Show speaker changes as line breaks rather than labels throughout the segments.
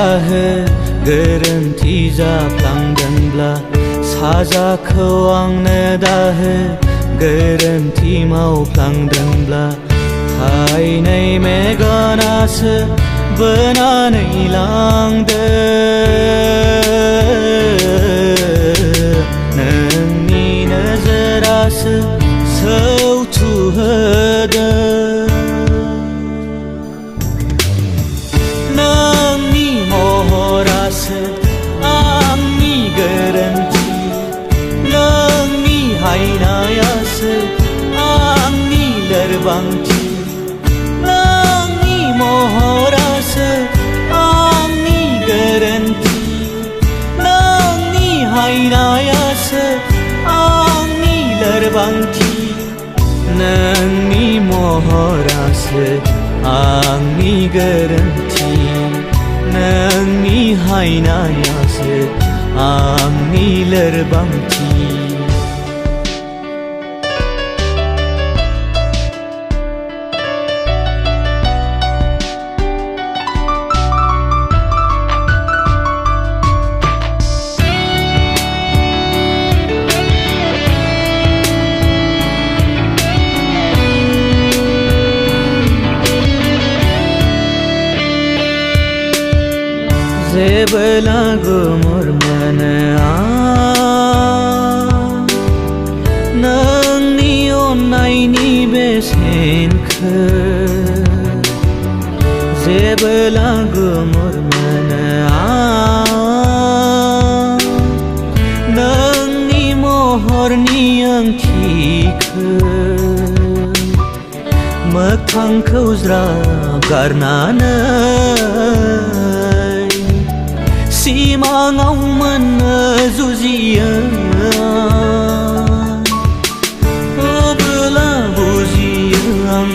दाहो गोरोन्थि जाफ्लांदोंब्ला साजाखौ आंनो दाहो गोरोन्थि मावफ्लांदोंब्ला फायनै मेगनासो बोनानै लांदो नोंनि नोजोरासो सौथुहोदो नोंनि महरासो आंनि गोरोन्थि नोंनि हायनायासो आंनि लोरबांथि नोंनि महरासो आंनि गोरोन्थि नोंनि हायनायासो आंनि लोरबांथि नोंनि महरासो आंनि गोरोन्थि नोंनि हायनायासो आंनि लोरबांथि जेबोला गुमुर मोनो आं नोंनि अननायनि बेसेनखौ जेबोला गुमुर मोनो आं नोंनि महरनि ओंथिखौ मोखांखौ ज्राब गारनानै सिमाङाव मोननो जुजियो अब्ला बुजियो आं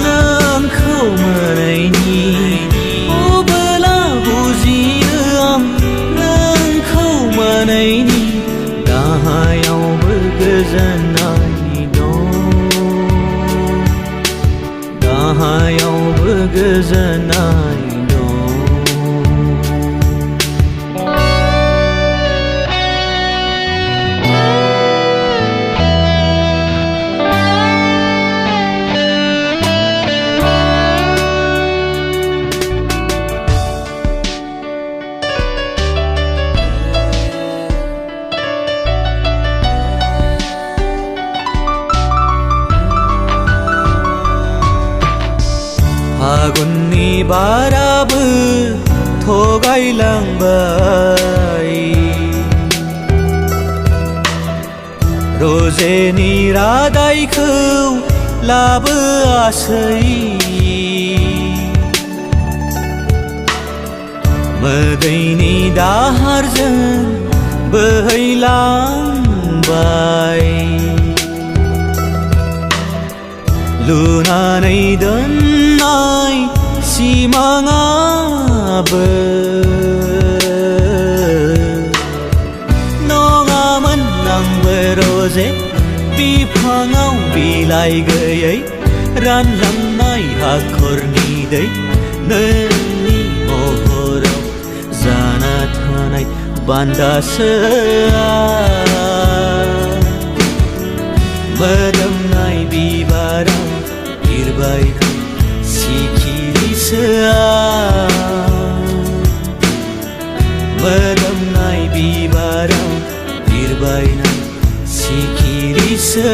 नोंखौ मोनैनि अब्ला बुजियो आं नोंखौ मोनैनि गाहायावबो गोजोननाय दं गाहायावबो गोजोननाय फागुननि बाराबो थगायलांबाय रजेनि रादायखौ लाबोआसै मोदैनि दाहारजों बोहैलांबाय लुनानै दोननाय सिमाङाबो नङामोन आंबो रजे बिफाङाव बिलाइ गैयै रानलांनाय हाखरनि दै नोंनि महराव जाना थानाय बान्दासो मोदोमनाय बिबाराव बिरबाय सिखिरिसो मोदोमनाय बिबाराव बिरबायनाय सिखिरिसो